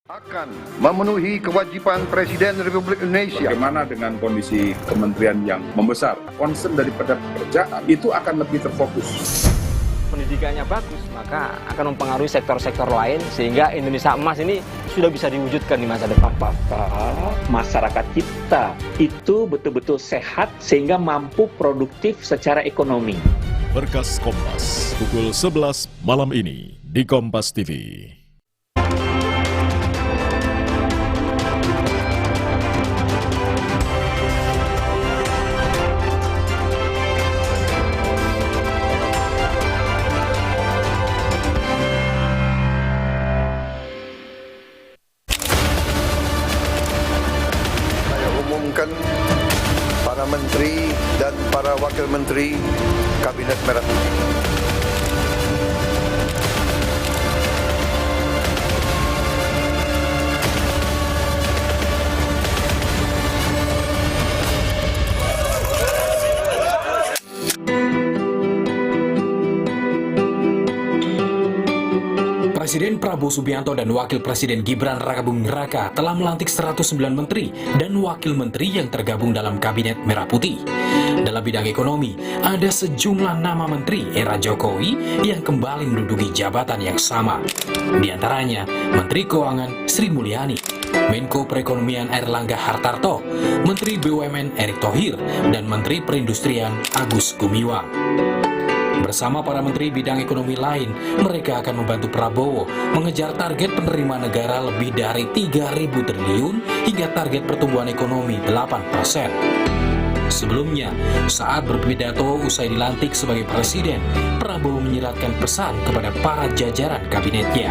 Akan memenuhi kewajiban Presiden Republik Indonesia. Bagaimana dengan kondisi kementerian yang membesar? Concern daripada pekerjaan itu akan lebih terfokus. Pendidikannya bagus, maka akan mempengaruhi sektor-sektor lain sehingga Indonesia emas ini sudah bisa diwujudkan di masa depan. Apakah masyarakat kita itu betul-betul sehat sehingga mampu produktif secara ekonomi? Berkas Kompas, pukul 11 malam ini di Kompas TV. Umumkan para menteri dan para wakil menteri Kabinet Merah Putih. Presiden Prabowo Subianto dan Wakil Presiden Gibran Rakabuming Raka telah melantik 109 menteri dan wakil menteri yang tergabung dalam Kabinet Merah Putih. Dalam bidang ekonomi, ada sejumlah nama menteri era Jokowi yang kembali menduduki jabatan yang sama. Di antaranya, Menteri Keuangan Sri Mulyani, Menko Perekonomian Airlangga Hartarto, Menteri BUMN Erick Thohir, dan Menteri Perindustrian Agus Gumiwang. Bersama para menteri bidang ekonomi lain, mereka akan membantu Prabowo mengejar target penerimaan negara lebih dari 3.000 triliun hingga target pertumbuhan ekonomi 8%. Sebelumnya, saat berpidato usai dilantik sebagai presiden, Prabowo menyiratkan pesan kepada para jajaran kabinetnya,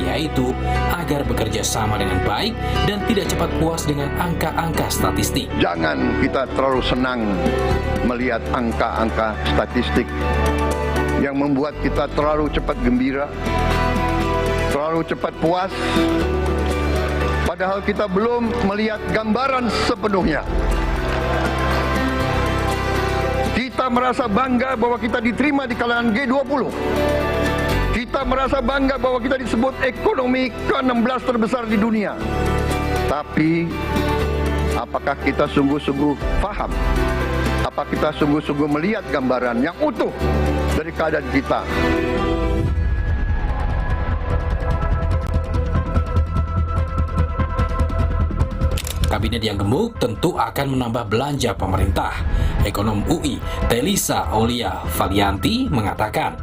yaitu agar bekerja sama dengan baik dan tidak cepat puas dengan angka-angka statistik. Jangan kita terlalu senang melihat angka-angka statistik yang membuat kita terlalu cepat gembira, terlalu cepat puas, padahal kita belum melihat gambaran sepenuhnya. Kita merasa bangga bahwa kita diterima di kalangan G20. Kita merasa bangga bahwa kita disebut ekonomi ke-16 terbesar di dunia. Tapi, apakah kita sungguh-sungguh paham? Apakah kita sungguh-sungguh melihat gambaran yang utuh dari keadaan kita? Kabinet yang gemuk tentu akan menambah belanja pemerintah. Ekonom UI, Telisa Aulia Valianti mengatakan,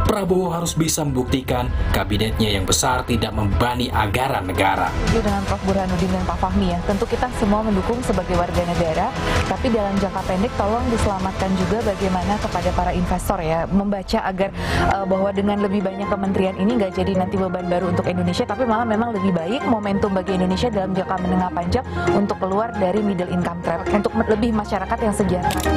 Prabowo harus bisa membuktikan kabinetnya yang besar tidak membebani anggaran negara. Dengan Prof. Burhanuddin dan Pak Fahmi ya, tentu kita semua mendukung sebagai warga negara, tapi dalam jangka pendek tolong diselamatkan juga bagaimana kepada para investor ya, membaca agar bahwa dengan lebih banyak kementerian ini nggak jadi nanti beban baru untuk Indonesia, tapi malah memang lebih baik momentum bagi Indonesia dalam jangka menengah panjang untuk keluar dari middle income trap, untuk lebih masyarakat yang sejahtera.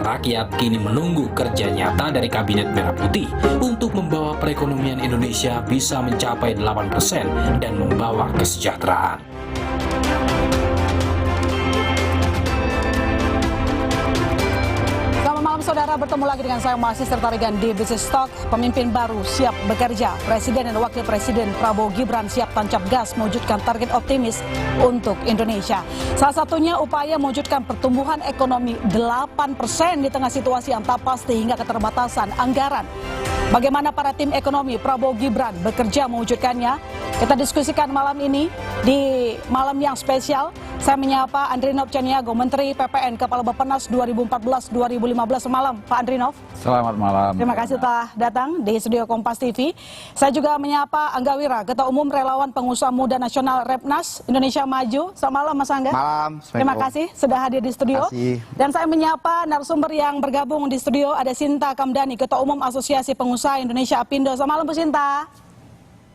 Rakyat kini menunggu kerja nyata dari Kabinet Merah Putih untuk membawa perekonomian Indonesia bisa mencapai 8% dan membawa kesejahteraan. Saudara, bertemu lagi dengan saya Masih Tertarigan di Business Talk. Pemimpin baru siap bekerja. Presiden dan Wakil Presiden Prabowo Gibran siap tancap gas mewujudkan target optimis untuk Indonesia. Salah satunya upaya mewujudkan pertumbuhan ekonomi 8% di tengah situasi yang tak pasti hingga keterbatasan anggaran. Bagaimana para tim ekonomi Prabowo Gibran bekerja mewujudkannya? Kita diskusikan malam ini di malam yang spesial. Saya menyapa Andrinov Caniago, Menteri PPN Kepala Bappenas 2014-2015 malam, Pak Andrinov. Selamat malam. Terima kasih telah datang di studio Kompas TV. Saya juga menyapa Angga Wira, Ketua Umum Relawan Pengusaha Muda Nasional Repnas Indonesia Maju. Selamat malam, Mas Angga. Malam. Terima kasih sudah hadir di studio. Dan saya menyapa narasumber yang bergabung di studio, ada Sinta Kamdani, Ketua Umum Asosiasi Pengusaha Indonesia Apindo. Selamat malam, Bu Sinta.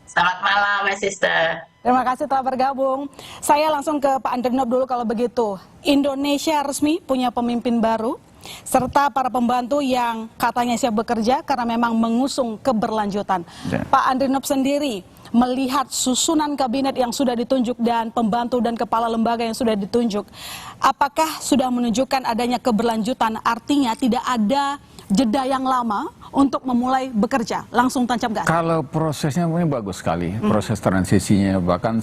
Selamat malam, Mas Sister. Terima kasih telah bergabung. Saya langsung ke Pak Andrinov dulu kalau begitu. Indonesia resmi punya pemimpin baru, serta para pembantu yang katanya siap bekerja karena memang mengusung keberlanjutan. Pak Andrinov sendiri, melihat susunan kabinet yang sudah ditunjuk dan pembantu dan kepala lembaga yang sudah ditunjuk, apakah sudah menunjukkan adanya keberlanjutan, artinya tidak ada jeda yang lama untuk memulai bekerja, langsung tancap gas? Kalau prosesnya ini bagus sekali, proses transisinya, bahkan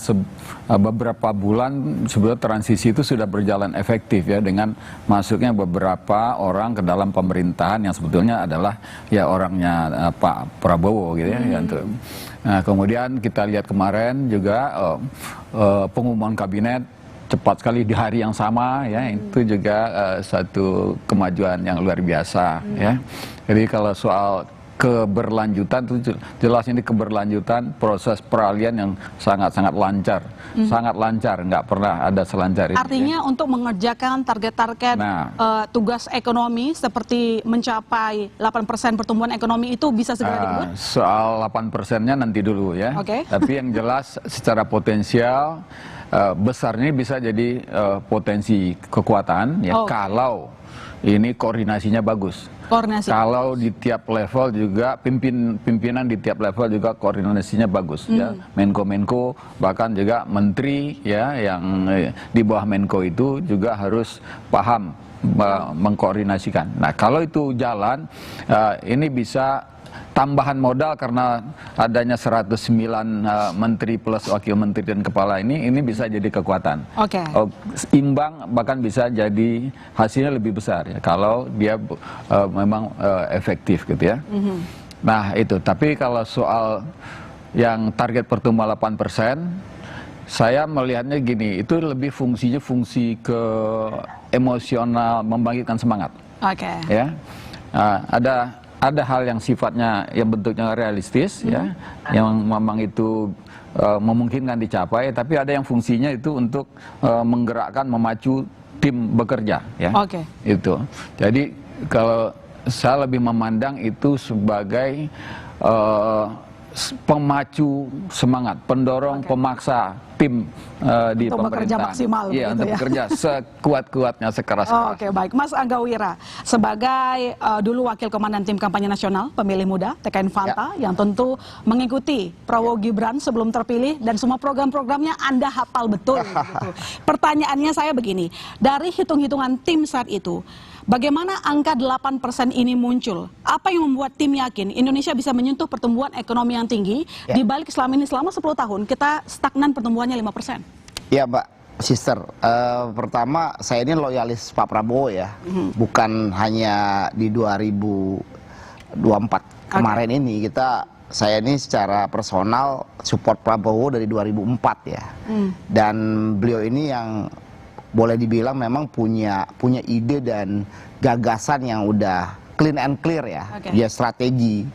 beberapa bulan sebelum transisi itu sudah berjalan efektif ya, dengan masuknya beberapa orang ke dalam pemerintahan yang sebetulnya adalah ya orangnya Pak Prabowo gitu ya. Nah, kemudian kita lihat kemarin juga pengumuman kabinet cepat sekali di hari yang sama ya, itu juga satu kemajuan yang luar biasa ya. Jadi kalau soal keberlanjutan itu jelas ini keberlanjutan proses peralihan yang sangat-sangat lancar, sangat lancar, nggak pernah ada selancar itu. Artinya untuk mengerjakan target-target tugas ekonomi seperti mencapai 8% pertumbuhan ekonomi itu bisa segera dikebut? Soal 8%-nya nanti dulu ya. Tapi yang jelas secara potensial besarnya bisa jadi potensi kekuatan ya, kalau ini koordinasinya bagus. Kalau di tiap level juga pimpinan di tiap level juga koordinasinya bagus ya, Menko-Menko bahkan juga menteri ya yang di bawah Menko itu juga harus paham mengkoordinasikan. Nah kalau itu jalan, ini bisa tambahan modal karena adanya 109 menteri plus wakil menteri dan kepala ini bisa jadi kekuatan. Imbang bahkan bisa jadi hasilnya lebih besar ya kalau dia memang efektif gitu ya. Nah itu, tapi kalau soal yang target pertumbuhan 8%, saya melihatnya gini, itu lebih fungsinya fungsi ke emosional, membangkitkan semangat. Ya, ada hal yang sifatnya yang bentuknya realistis ya, yang memang itu memungkinkan dicapai, tapi ada yang fungsinya itu untuk menggerakkan, memacu tim bekerja ya. Itu. Jadi kalau saya lebih memandang itu sebagai pemacu semangat, pendorong, pemaksa tim di untuk pemerintahan. Bekerja maksimal, iya, untuk bekerja sekuat-kuatnya, sekeras-keras. Baik, Mas Angga Wira, sebagai dulu wakil komandan tim kampanye nasional pemilih muda TKN Fanta yang tentu mengikuti Prabowo Gibran sebelum terpilih dan semua program-programnya Anda hafal betul. Gitu. Pertanyaannya saya begini, dari hitung-hitungan tim saat itu, bagaimana angka 8% ini muncul? Apa yang membuat tim yakin Indonesia bisa menyentuh pertumbuhan ekonomi yang tinggi di balik selama 10 tahun kita stagnan pertumbuhannya 5%? Ya Mbak Sister, pertama saya ini loyalis Pak Prabowo ya, bukan hanya di 2024 kemarin ini. Saya ini secara personal support Prabowo dari 2004 ya, dan beliau ini yang boleh dibilang memang punya ide dan gagasan yang udah clean and clear ya. Dia strategi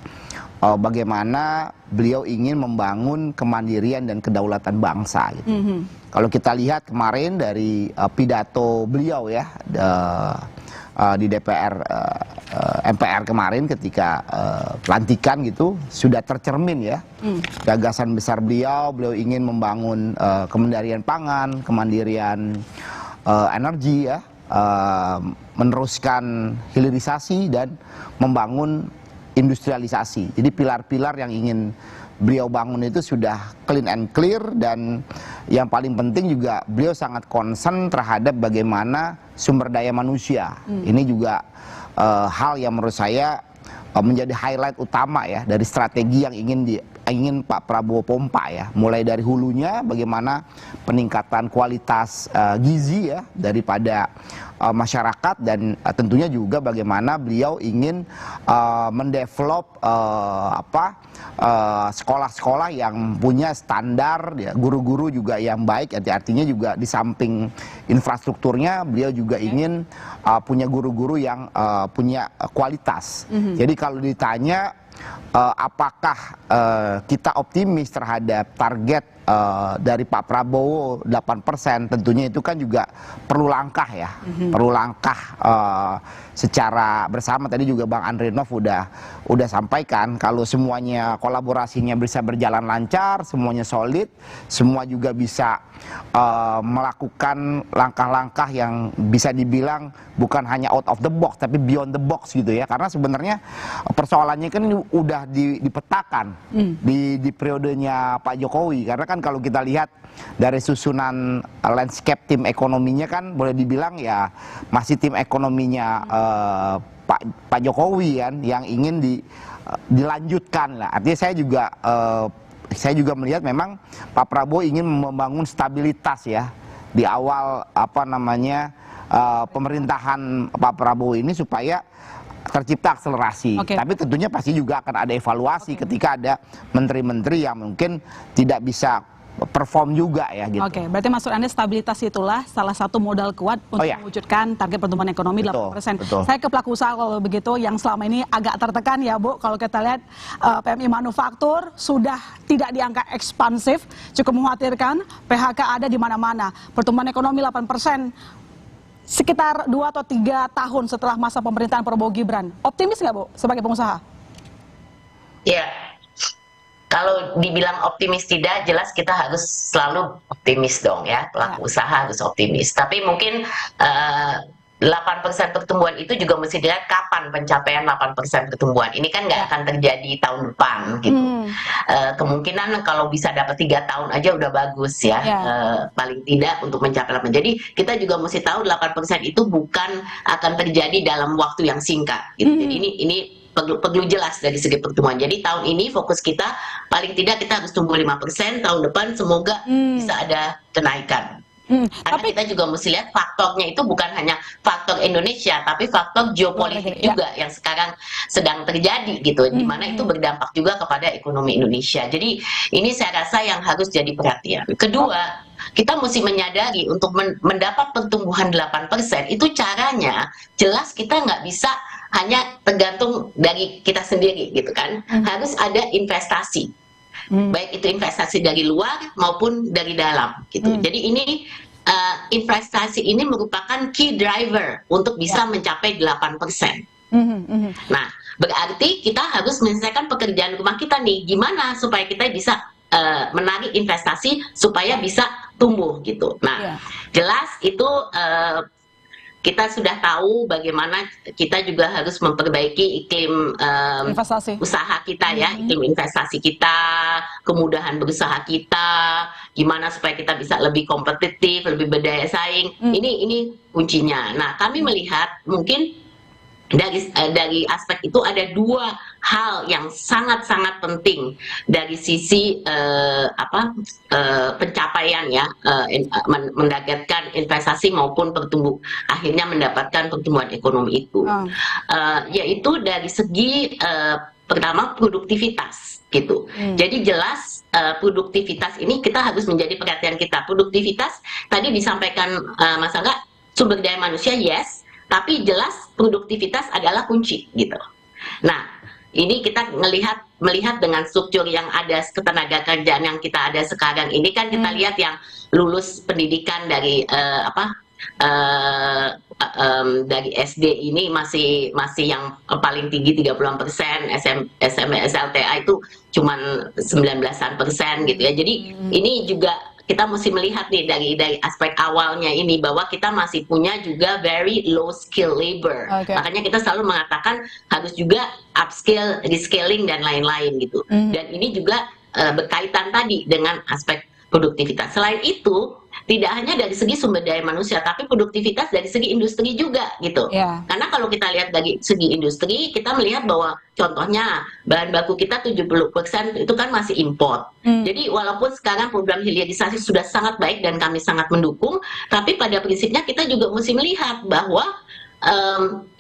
bagaimana beliau ingin membangun kemandirian dan kedaulatan bangsa gitu. Kalau kita lihat kemarin dari pidato beliau ya di DPR MPR kemarin ketika pelantikan gitu, sudah tercermin ya gagasan besar beliau ingin membangun kemandirian pangan, kemandirian energi ya, meneruskan hilirisasi dan membangun industrialisasi. Jadi pilar-pilar yang ingin beliau bangun itu sudah clean and clear, dan yang paling penting juga beliau sangat concern terhadap bagaimana sumber daya manusia. Ini juga hal yang menurut saya menjadi highlight utama ya dari strategi yang ingin Pak Prabowo pompa ya, mulai dari hulunya bagaimana peningkatan kualitas gizi ya daripada masyarakat, dan tentunya juga bagaimana beliau ingin mendevelop sekolah-sekolah yang punya standar ya, guru-guru juga yang baik, artinya juga di samping infrastrukturnya beliau juga ingin punya guru-guru yang punya kualitas. Jadi kalau ditanya apakah kita optimis terhadap target dari Pak Prabowo 8%, tentunya itu kan juga perlu langkah ya, perlu langkah secara bersama. Tadi juga Bang Andrinov udah sampaikan kalau semuanya kolaborasinya bisa berjalan lancar, semuanya solid, semua juga bisa melakukan langkah-langkah yang bisa dibilang bukan hanya out of the box tapi beyond the box gitu ya, karena sebenarnya persoalannya kan udah dipetakan di periodenya Pak Jokowi. Karena kan kalau kita lihat dari susunan landscape tim ekonominya kan boleh dibilang ya masih tim ekonominya Pak Jokowi kan yang ingin dilanjutkan lah. Artinya saya juga melihat memang Pak Prabowo ingin membangun stabilitas ya di awal pemerintahan Pak Prabowo ini supaya tercipta akselerasi. Tapi tentunya pasti juga akan ada evaluasi ketika ada menteri-menteri yang mungkin tidak bisa perform juga ya gitu. Berarti maksud Anda stabilitas itulah salah satu modal kuat untuk mewujudkan target pertumbuhan ekonomi 8%. Saya ke pelaku usaha kalau begitu yang selama ini agak tertekan ya Bu, kalau kita lihat PMI manufaktur sudah tidak di angka ekspansif, cukup mengkhawatirkan, PHK ada di mana-mana. Pertumbuhan ekonomi 8%. Sekitar 2 atau 3 tahun setelah masa pemerintahan Prabowo Gibran. Optimis nggak Bu sebagai pengusaha? Ya, kalau dibilang optimis tidak, jelas kita harus selalu optimis dong ya. Pelaku usaha harus optimis. Tapi mungkin 8% pertumbuhan itu juga mesti dilihat kapan pencapaian 8% pertumbuhan. Ini kan nggak akan terjadi tahun depan gitu. Kemungkinan kalau bisa dapat 3 tahun aja udah bagus ya. Paling tidak untuk mencapai 8%. Jadi kita juga mesti tahu 8% itu bukan akan terjadi dalam waktu yang singkat gitu. Jadi ini perlu jelas dari segi pertumbuhan. Jadi tahun ini fokus kita paling tidak kita harus tumbuh 5%, tahun depan semoga bisa ada kenaikan. Karena kita juga mesti lihat faktornya itu bukan hanya faktor Indonesia, tapi faktor geopolitik juga yang sekarang sedang terjadi gitu, di mana itu berdampak juga kepada ekonomi Indonesia. Jadi ini saya rasa yang harus jadi perhatian. Kedua, kita mesti menyadari untuk mendapat pertumbuhan 8% itu caranya jelas kita nggak bisa hanya tergantung dari kita sendiri gitu kan. Harus ada investasi. Baik itu investasi dari luar maupun dari dalam gitu. Jadi ini investasi ini merupakan key driver untuk bisa mencapai 8%. Nah, berarti kita harus menyelesaikan pekerjaan rumah kita nih. Gimana supaya kita bisa menarik investasi supaya bisa tumbuh gitu. Nah, jelas itu kita sudah tahu bagaimana kita juga harus memperbaiki iklim usaha kita ya, iklim investasi kita, kemudahan berusaha kita, gimana supaya kita bisa lebih kompetitif, lebih berdaya saing. Ini kuncinya. Nah, kami melihat mungkin dari aspek itu ada 2 hal yang sangat-sangat penting dari sisi pencapaian ya, menargetkan investasi maupun akhirnya mendapatkan pertumbuhan ekonomi itu, yaitu dari segi pertama produktivitas gitu. Jadi jelas produktivitas ini kita harus menjadi perhatian kita. Produktivitas tadi disampaikan Mas Angga, sumber daya manusia yes, tapi jelas produktivitas adalah kunci gitu. Nah, ini kita melihat dengan struktur yang ada, ketenaga kerjaan yang kita ada sekarang ini kan kita lihat yang lulus pendidikan dari dari SD ini masih yang paling tinggi 30%, SMP, SLTA itu cuman 19% gitu ya. Jadi ini juga kita mesti melihat nih dari aspek awalnya ini bahwa kita masih punya juga very low skill labor. Makanya kita selalu mengatakan harus juga upskill, rescaling dan lain-lain gitu. Dan ini juga berkaitan tadi dengan aspek produktivitas. Selain itu, tidak hanya dari segi sumber daya manusia, tapi produktivitas dari segi industri juga gitu. Karena kalau kita lihat dari segi industri, kita melihat bahwa contohnya bahan baku kita 70% itu kan masih import. Jadi walaupun sekarang program hilirisasi sudah sangat baik dan kami sangat mendukung, tapi pada prinsipnya kita juga mesti melihat bahwa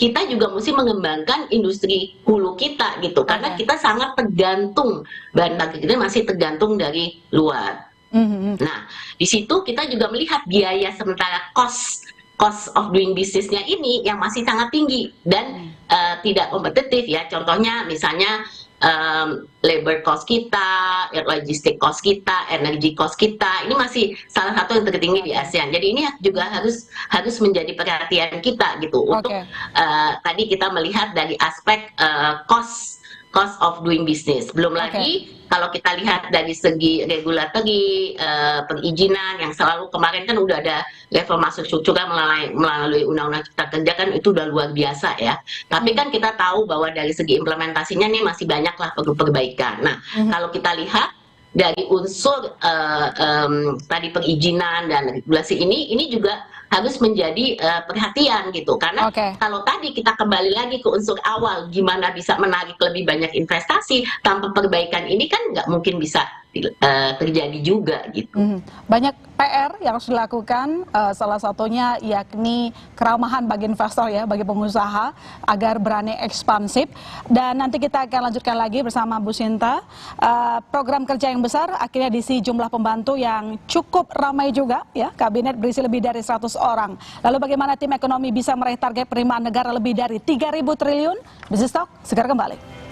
kita juga mesti mengembangkan industri hulu kita gitu. Karena kita sangat tergantung, bahan baku kita masih tergantung dari luar. Nah, di situ kita juga melihat biaya sementara cost of doing business-nya ini yang masih sangat tinggi dan tidak kompetitif ya. Contohnya misalnya labor cost kita, logistik cost kita, energy cost kita, ini masih salah satu yang tertinggi di ASEAN. Jadi ini juga harus menjadi perhatian kita gitu untuk tadi kita melihat dari aspek cost of doing business. Belum lagi kalau kita lihat dari segi regulatory, perizinan yang selalu kemarin kan udah ada level masuk struktural melalui Undang-Undang Cipta Kerja kan itu udah luar biasa ya. Tapi kan kita tahu bahwa dari segi implementasinya nih masih banyak lah perlu perbaikan. Nah, kalau kita lihat dari unsur tadi perizinan dan regulasi ini juga harus menjadi perhatian gitu, karena kalau tadi kita kembali lagi ke unsur awal gimana bisa menarik lebih banyak investasi tanpa perbaikan ini kan nggak mungkin bisa terjadi juga gitu. Banyak PR yang harus dilakukan, salah satunya yakni keramahan bagi investor ya, bagi pengusaha agar berani ekspansif. Dan nanti kita akan lanjutkan lagi bersama Bu Sinta. Program kerja yang besar akhirnya diisi jumlah pembantu yang cukup ramai juga ya, kabinet berisi lebih dari 100 orang. Lalu bagaimana tim ekonomi bisa meraih target penerimaan negara lebih dari 3.000 triliun? Business Talk segera kembali.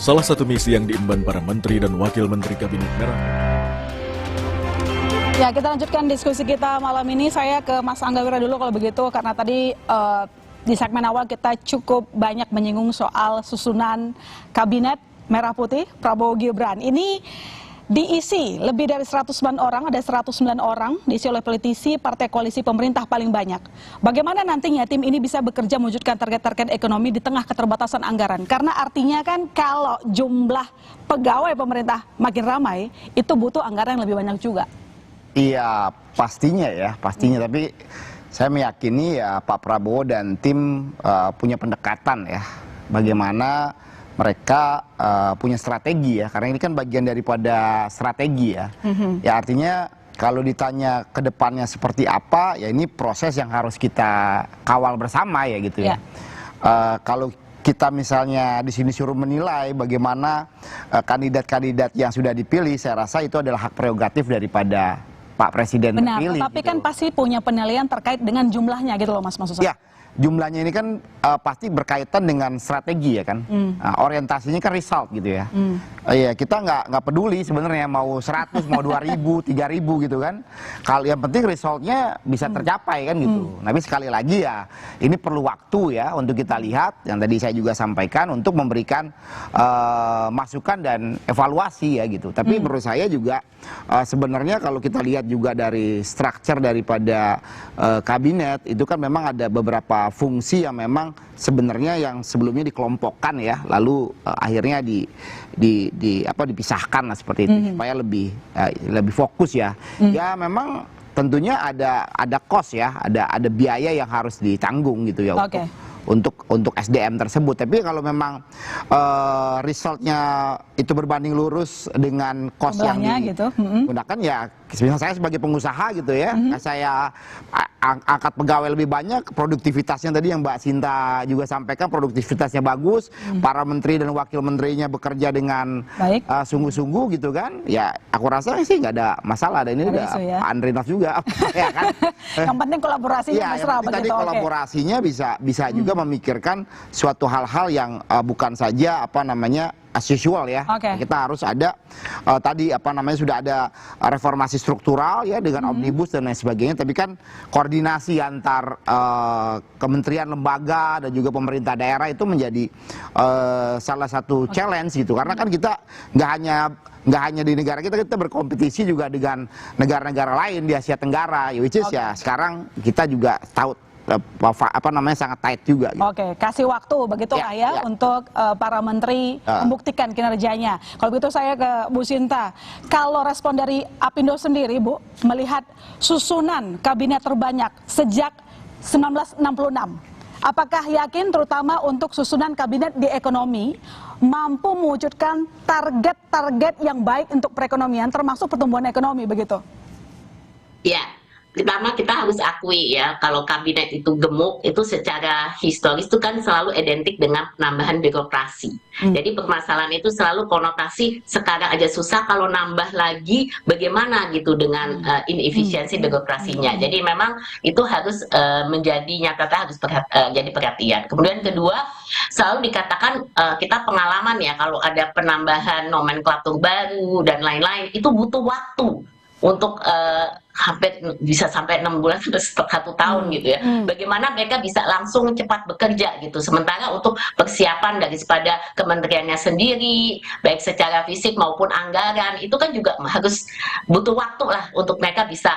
salah satu misi yang diemban para menteri dan wakil menteri Kabinet Merah. Ya, kita lanjutkan diskusi kita malam ini. Saya ke Mas Angga Wira dulu kalau begitu, karena tadi di segmen awal kita cukup banyak menyinggung soal susunan Kabinet Merah Putih Prabowo Gibran. Ini diisi lebih dari 109 orang, ada 109 orang diisi oleh politisi partai koalisi pemerintah paling banyak. Bagaimana nantinya tim ini bisa bekerja mewujudkan target-target ekonomi di tengah keterbatasan anggaran? Karena artinya kan kalau jumlah pegawai pemerintah makin ramai, itu butuh anggaran yang lebih banyak juga. Iya, pastinya ya, pastinya. Tapi saya meyakini ya Pak Prabowo dan tim punya pendekatan ya, bagaimana mereka punya strategi ya, karena ini kan bagian daripada strategi ya. Ya artinya kalau ditanya ke depannya seperti apa, ya ini proses yang harus kita kawal bersama ya gitu ya. Kalau kita misalnya di sini suruh menilai bagaimana kandidat-kandidat yang sudah dipilih, saya rasa itu adalah hak prerogatif daripada Pak Presiden terpilih. Benar, tapi gitu. kan pasti punya penilaian terkait dengan jumlahnya gitu loh Mas maksud saya. Ya, jumlahnya ini kan pasti berkaitan dengan strategi ya kan. Orientasinya kan result gitu ya. Iya, kita nggak peduli sebenarnya mau 100, mau 2000, 3000 gitu kan. Kalau yang penting resultnya bisa tercapai kan gitu. Tapi sekali lagi ya, ini perlu waktu ya untuk kita lihat yang tadi saya juga sampaikan untuk memberikan masukan dan evaluasi ya gitu. Tapi menurut saya juga sebenarnya kalau kita lihat juga dari structure daripada kabinet itu kan memang ada beberapa fungsi yang memang sebenarnya yang sebelumnya dikelompokkan ya, lalu akhirnya dipisahkan lah seperti itu supaya lebih fokus ya. Ya memang tentunya ada cost ya, ada biaya yang harus ditanggung gitu ya untuk SDM tersebut. Tapi kalau memang resultnya itu berbanding lurus dengan cost yang digunakan ya, misalnya saya sebagai pengusaha gitu ya, saya angkat pegawai lebih banyak, produktivitasnya tadi yang Mbak Sinta juga sampaikan, produktivitasnya bagus, para menteri dan wakil menterinya bekerja dengan sungguh-sungguh gitu kan, ya aku rasa sih nggak ada masalah. Dan ini ada Pak Andri Naf juga ya kan. Yang penting kolaborasinya mesra begitu. Tadi kolaborasinya bisa juga memikirkan suatu hal-hal yang bukan saja as usual ya. Kita harus ada sudah ada reformasi struktural ya dengan omnibus dan lain sebagainya, tapi kan koordinasi antar kementerian, lembaga dan juga pemerintah daerah itu menjadi salah satu challenge gitu. Karena kan kita nggak hanya di negara kita berkompetisi juga dengan negara-negara lain di Asia Tenggara, which is ya sekarang kita juga tahu sangat tight juga gitu. Kasih waktu begitulah ya untuk para menteri membuktikan kinerjanya. Kalau begitu saya ke Bu Sinta. Kalau respon dari Apindo sendiri Bu, melihat susunan kabinet terbanyak sejak 1966, apakah yakin terutama untuk susunan kabinet di ekonomi mampu mewujudkan target-target yang baik untuk perekonomian termasuk pertumbuhan ekonomi begitu? Ya. Pertama kita harus akui ya, kalau kabinet itu gemuk, itu secara historis itu kan selalu identik dengan penambahan birokrasi. Jadi permasalahan itu selalu konotasi sekarang aja susah, kalau nambah lagi bagaimana gitu dengan inefisiensi birokrasinya. Jadi memang itu harus menjadi jadi perhatian. Kemudian kedua, selalu dikatakan kita pengalaman ya, kalau ada penambahan nomenklatur baru dan lain-lain, itu butuh waktu untuk hampir bisa sampai 6 bulan sampai 1 tahun gitu ya. Bagaimana mereka bisa langsung cepat bekerja gitu. Sementara untuk persiapan daripada kementeriannya sendiri, baik secara fisik maupun anggaran, itu kan juga harus butuh waktu lah untuk mereka bisa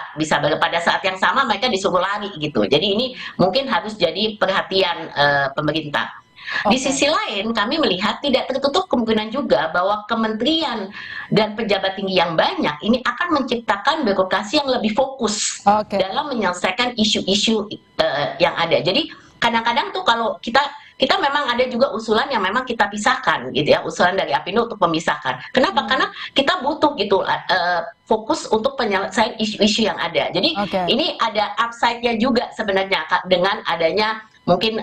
pada saat yang sama mereka disuruh lari gitu. Jadi ini mungkin harus jadi perhatian pemerintah. Di sisi lain, kami melihat tidak tertutup kemungkinan juga bahwa kementerian dan pejabat tinggi yang banyak ini akan menciptakan birokrasi yang lebih fokus dalam menyelesaikan isu-isu yang ada. Jadi kadang-kadang tuh kalau kita memang ada juga usulan yang memang kita pisahkan gitu ya, usulan dari Apindo untuk memisahkan. Kenapa? Karena kita butuh gitu fokus untuk penyelesaian isu-isu yang ada. Jadi ini ada upside-nya juga sebenarnya dengan adanya mungkin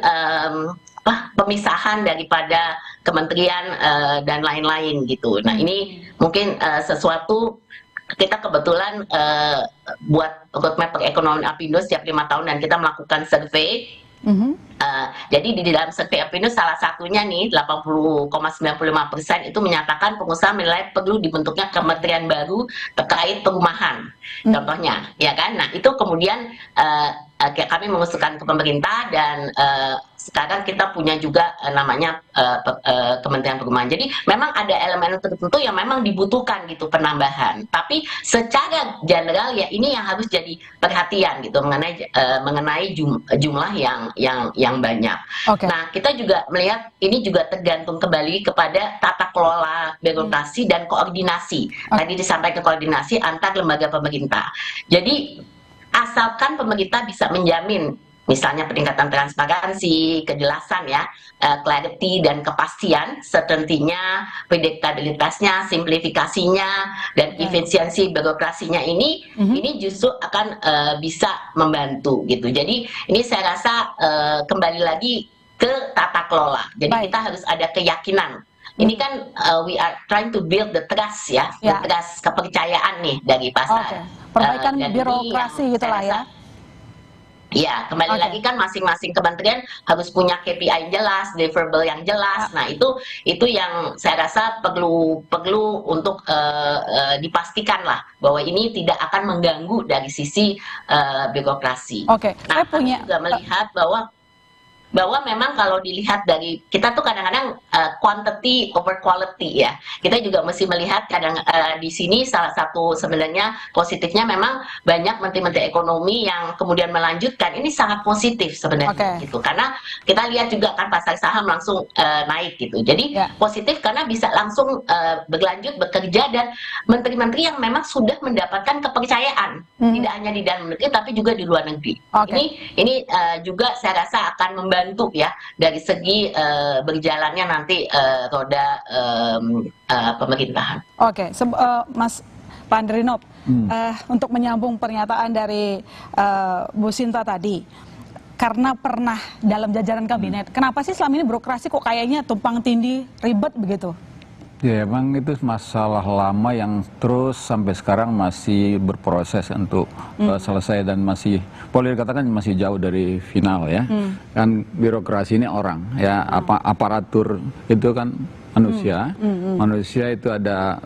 pemisahan daripada kementerian dan lain-lain gitu. Nah ini mungkin sesuatu kita kebetulan buat roadmap perekonomian Apindo setiap 5 tahun dan kita melakukan survei Jadi di dalam survei Apindo salah satunya nih 80,95% itu menyatakan pengusaha menilai perlu dibentuknya kementerian baru terkait perumahan, contohnya, ya kan? Nah itu kemudian kami mengusulkan ke pemerintah dan sekarang kita punya juga namanya Kementerian Perumahan. Jadi memang ada elemen tertentu yang memang dibutuhkan gitu penambahan. Tapi secara general ya ini yang harus jadi perhatian gitu mengenai jumlah yang banyak. Nah kita juga melihat ini juga tergantung kembali kepada tata kelola birokrasi dan koordinasi. Tadi disampaikan koordinasi antar lembaga pemerintah. Jadi asalkan pemerintah bisa menjamin misalnya peningkatan transparansi, kejelasan ya, clarity dan kepastian, certainty-nya, predictabilitasnya, simplifikasinya, dan efisiensi birokrasinya ini justru akan bisa membantu gitu. Jadi ini saya rasa kembali lagi ke tata kelola. Jadi kita harus ada keyakinan. Ini kan we are trying to build the trust ya, the trust, kepercayaan nih dari pasar. Perbaikan birokrasi gitulah ya. Ya, kembali lagi kan masing-masing kementerian harus punya KPI yang jelas, deliverable yang jelas. Nah, itu yang saya rasa perlu untuk dipastikan lah bahwa ini tidak akan mengganggu dari sisi birokrasi. Nah, saya juga melihat bahwa memang kalau dilihat dari kita tuh kadang-kadang quantity over quality ya. Kita juga mesti melihat kadang di sini salah satu sebenarnya positifnya memang banyak menteri-menteri ekonomi yang kemudian melanjutkan ini sangat positif sebenarnya gitu. Karena kita lihat juga kan pasar saham langsung naik gitu. Jadi positif karena bisa langsung berlanjut bekerja dan menteri-menteri yang memang sudah mendapatkan kepercayaan tidak hanya di dalam negeri tapi juga di luar negeri. Ini juga saya rasa akan membantu ya dari segi berjalannya nanti roda pemerintahan. Mas Pak Andrinov, untuk menyambung pernyataan dari Bu Sinta tadi, karena pernah dalam jajaran kabinet, kenapa sih selama ini birokrasi kok kayaknya tumpang tindih, ribet begitu? Ya emang itu masalah lama yang terus sampai sekarang masih berproses untuk selesai dan masih boleh dikatakan masih jauh dari final ya. Kan birokrasi ini orang ya, aparatur itu kan manusia. Manusia itu ada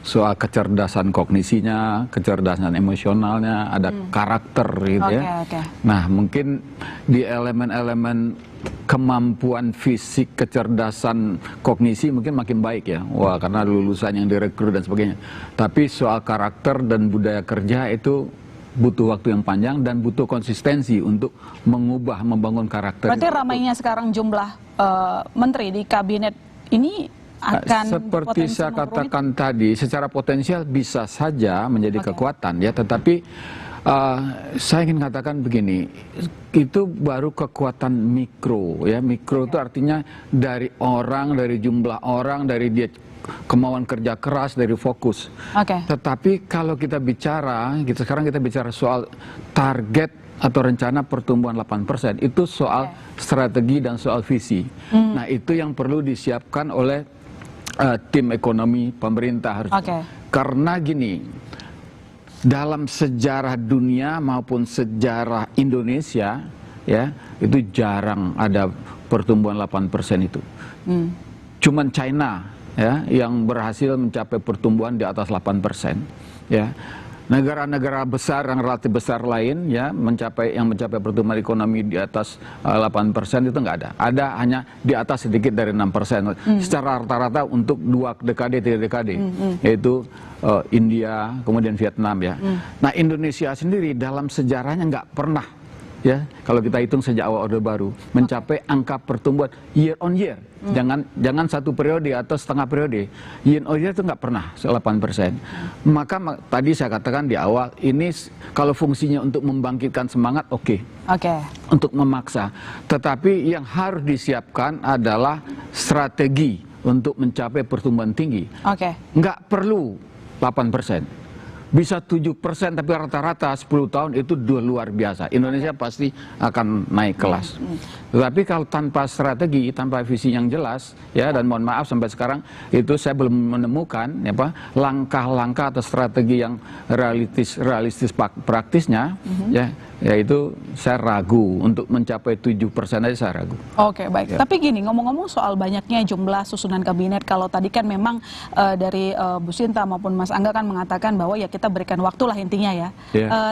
soal kecerdasan kognisinya, kecerdasan emosionalnya, ada karakter gitu ya. Nah mungkin di elemen-elemen kemampuan fisik, kecerdasan kognisi mungkin makin baik ya. Wah, karena lulusan yang direkrut dan sebagainya. Tapi soal karakter dan budaya kerja itu butuh waktu yang panjang dan butuh konsistensi untuk mengubah, membangun karakter. Berarti ramainya sekarang jumlah menteri di kabinet ini akan seperti saya katakan tadi, secara potensial bisa saja menjadi kekuatan ya, tetapi saya ingin katakan begini, itu baru kekuatan mikro ya. Mikro itu artinya dari orang, dari jumlah orang, dari dia kemauan kerja keras, dari fokus. Tetapi kalau kita bicara, sekarang kita bicara soal target atau rencana pertumbuhan 8%, itu soal strategi dan soal visi. Nah itu yang perlu disiapkan oleh tim ekonomi pemerintah harus. Karena gini, dalam sejarah dunia maupun sejarah Indonesia ya, itu jarang ada pertumbuhan 8% itu. Cuman China ya yang berhasil mencapai pertumbuhan di atas 8% ya. Negara-negara besar yang relatif besar lain ya mencapai pertumbuhan ekonomi di atas 8% itu nggak ada. Ada hanya di atas sedikit dari 6%. Secara rata-rata untuk 2 dekade, 3 dekade, yaitu India, kemudian Vietnam ya. Nah Indonesia sendiri dalam sejarahnya nggak pernah ya, kalau kita hitung sejak awal Orde Baru mencapai angka pertumbuhan year on year. Jangan satu periode atau setengah periode. Year on year itu nggak pernah 8%. Maka tadi saya katakan di awal, ini kalau fungsinya untuk membangkitkan semangat, untuk memaksa. Tetapi yang harus disiapkan adalah strategi untuk mencapai pertumbuhan tinggi. Nggak perlu 8%. Bisa 7%, tapi rata-rata 10 tahun itu luar biasa. Indonesia pasti akan naik kelas. Tetapi kalau tanpa strategi, tanpa visi yang jelas, ya, dan mohon maaf sampai sekarang itu saya belum menemukan langkah-langkah atau strategi yang realistis praktisnya, ya, ya itu saya ragu untuk mencapai 7% aja saya ragu. Oke, baik. Tapi gini, ngomong-ngomong soal banyaknya jumlah susunan kabinet, kalau tadi kan memang dari Bu Sinta maupun Mas Angga kan mengatakan bahwa ya kita berikan waktu lah intinya ya.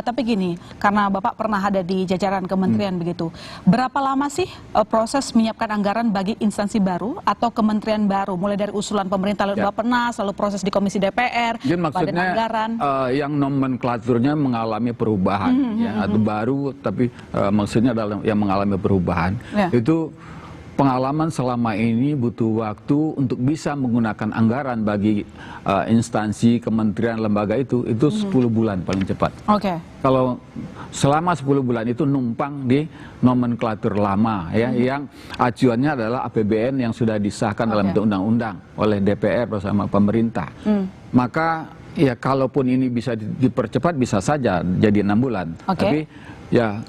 Tapi gini, karena Bapak pernah ada di jajaran kementerian begitu, berapa lama sih proses menyiapkan anggaran bagi instansi baru atau kementerian baru, mulai dari usulan pemerintah lalu Bappenas, lalu proses di Komisi DPR, Badan Anggaran? Yang nomenklaturnya mengalami perubahan, atau baru, tapi maksudnya adalah yang mengalami perubahan, itu pengalaman selama ini butuh waktu untuk bisa menggunakan anggaran bagi instansi, kementerian, lembaga itu 10 bulan paling cepat. Kalau selama 10 bulan itu numpang di nomenklatur lama ya, yang acuannya adalah APBN yang sudah disahkan dalam bentuk undang-undang oleh DPR bersama pemerintah. Maka ya kalaupun ini bisa dipercepat bisa saja jadi 6 bulan. Tapi ya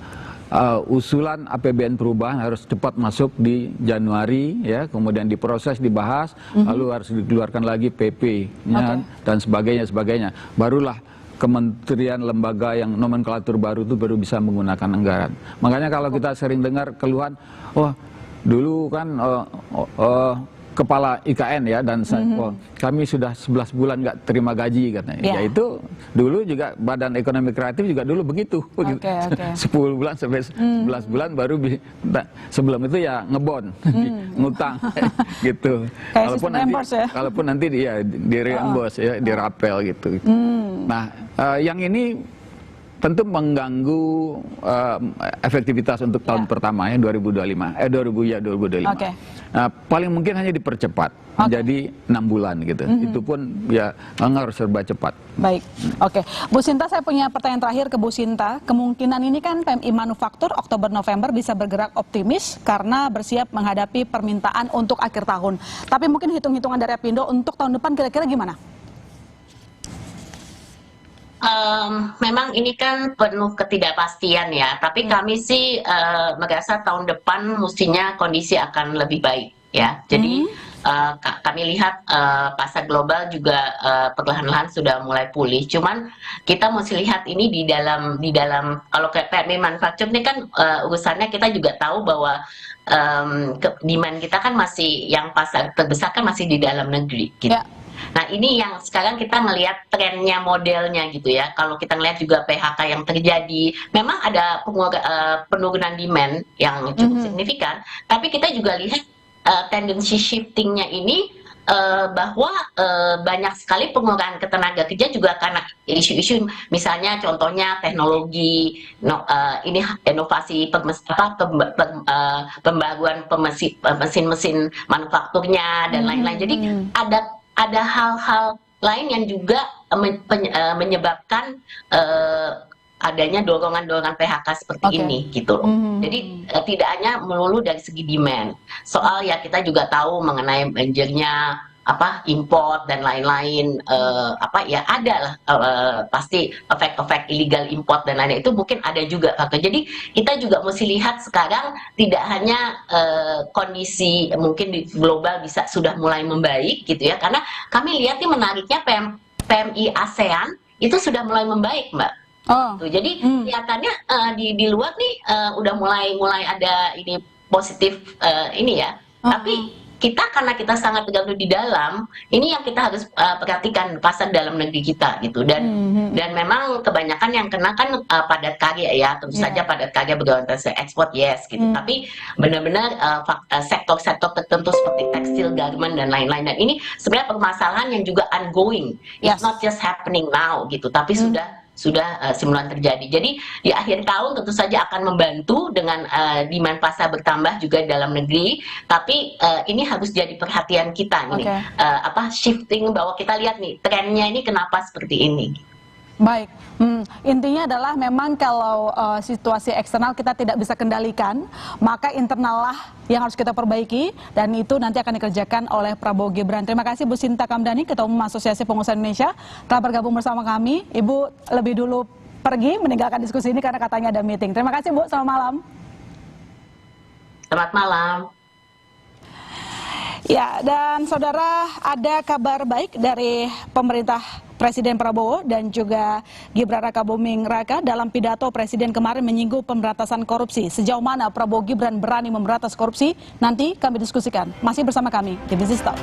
usulan APBN perubahan harus cepat masuk di Januari ya, kemudian diproses, dibahas, lalu harus dikeluarkan lagi PP-nya dan sebagainya. Barulah kementerian, lembaga yang nomenklatur baru itu baru bisa menggunakan anggaran. Makanya kalau kita sering dengar keluhan, wah dulu kan kepala IKN ya, dan kami sudah 11 bulan nggak terima gaji katanya. Ya itu dulu juga Badan Ekonomi Kreatif juga dulu begitu. 10 bulan sampai 11 bulan baru sebelum itu ya ngebon, ngutang gitu. Kalaupun nanti dia di reimburse ya, dirapel gitu. Nah, yang ini tentu mengganggu efektivitas untuk tahun pertama ya 2025. Nah, paling mungkin hanya dipercepat menjadi 6 bulan gitu. Itu pun ya harus serba cepat. Baik, Bu Sinta, saya punya pertanyaan terakhir ke Bu Sinta. Kemungkinan ini kan PMI Manufaktur Oktober-November bisa bergerak optimis karena bersiap menghadapi permintaan untuk akhir tahun. Tapi mungkin hitung-hitungan dari Apindo untuk tahun depan kira-kira gimana? Memang ini kan penuh ketidakpastian ya, tapi kami sih merasa tahun depan mestinya kondisi akan lebih baik ya. Jadi kami lihat pasar global juga perlahan-lahan sudah mulai pulih. Cuman kita mesti lihat ini di dalam kalau kayak PMI Manufaktur ini kan urusannya kita juga tahu bahwa demand kita kan masih, yang pasar terbesar kan masih di dalam negeri gitu. Nah ini yang sekarang kita ngelihat trennya, modelnya gitu ya. Kalau kita ngelihat juga PHK yang terjadi, memang ada penurunan demand yang cukup signifikan. Tapi kita juga lihat tendensi shiftingnya ini bahwa banyak sekali pengurangan ketenaga kerja juga karena isu-isu, misalnya contohnya teknologi, ini inovasi pembaruan mesin-mesin manufakturnya dan lain-lain. Jadi ada hal-hal lain yang juga menyebabkan adanya dorongan-dorongan PHK seperti ini gitu loh. Jadi tidak hanya melulu dari segi demand. Soal ya kita juga tahu mengenai banjirnya import dan lain-lain, ya ada lah pasti efek-efek illegal import dan lain-lain itu mungkin ada juga faktor. Jadi kita juga mesti lihat sekarang tidak hanya kondisi mungkin di global bisa sudah mulai membaik gitu ya, karena kami lihat nih menariknya PMI ASEAN itu sudah mulai membaik, Mbak. Jadi kelihatannya di luar nih udah mulai ada ini positif ini ya. Tapi kita karena kita sangat tergantung di dalam, ini yang kita harus perhatikan pasar dalam negeri kita gitu. Dan memang kebanyakan yang kena kan padat karya ya, tentu saja padat karya berorientasi ekspor gitu. Tapi benar-benar sektor-sektor tertentu seperti tekstil, garment dan lain-lain. Dan ini sebenarnya permasalahan yang juga ongoing. It's not just happening now gitu, tapi sudah simultan terjadi. Jadi di akhir tahun tentu saja akan membantu dengan demand pasar bertambah juga dalam negeri. Tapi ini harus jadi perhatian kita nih, shifting, bahwa kita lihat nih trennya ini kenapa seperti ini. Baik, intinya adalah memang kalau situasi eksternal kita tidak bisa kendalikan, maka internal lah yang harus kita perbaiki, dan itu nanti akan dikerjakan oleh Prabowo Gibran. Terima kasih Bu Sinta Kamdhani, Ketua Umum Asosiasi Pengusaha Indonesia, telah bergabung bersama kami. Ibu lebih dulu pergi meninggalkan diskusi ini karena katanya ada meeting. Terima kasih Bu, selamat malam. Selamat malam. Ya, dan saudara, ada kabar baik dari pemerintah Presiden Prabowo dan juga Gibran Rakabuming Raka. Dalam pidato Presiden kemarin menyinggung pemberantasan korupsi. Sejauh mana Prabowo Gibran berani memberantas korupsi? Nanti kami diskusikan. Masih bersama kami di Business Talk.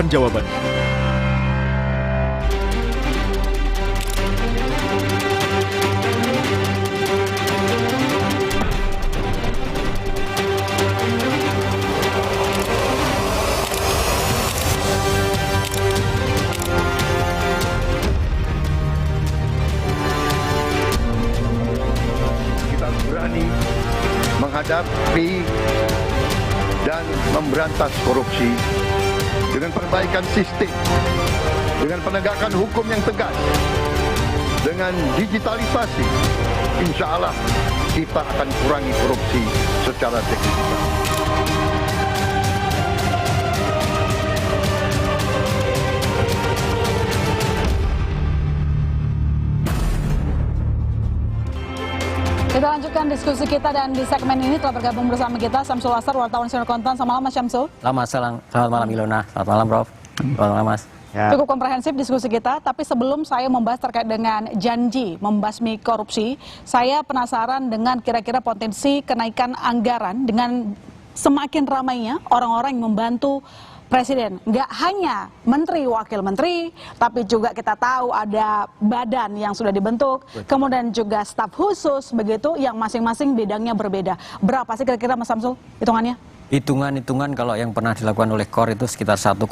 Jawabannya. Kita berani menghadapi dan memberantas korupsi dengan perbaikan sistem, dengan penegakan hukum yang tegas, dengan digitalisasi. Insya Allah kita akan kurangi korupsi secara signifikan. Kita lanjutkan diskusi kita dan di segmen ini telah bergabung bersama kita Syamsul Asar, wartawan Senior Kontan. Selamat malam Mas Syamsul. Selamat malam Ilona. Selamat malam Prof. Selamat malam Mas. Ya. Cukup komprehensif diskusi kita, tapi sebelum saya membahas terkait dengan janji membasmi korupsi, saya penasaran dengan kira-kira potensi kenaikan anggaran dengan semakin ramainya orang-orang yang membantu Presiden. Nggak hanya menteri, wakil menteri, tapi juga kita tahu ada badan yang sudah dibentuk, kemudian juga staf khusus begitu yang masing-masing bidangnya berbeda. Berapa sih kira-kira Mas Syamsul hitungannya? Hitungan kalau yang pernah dilakukan oleh KOR itu sekitar 1,1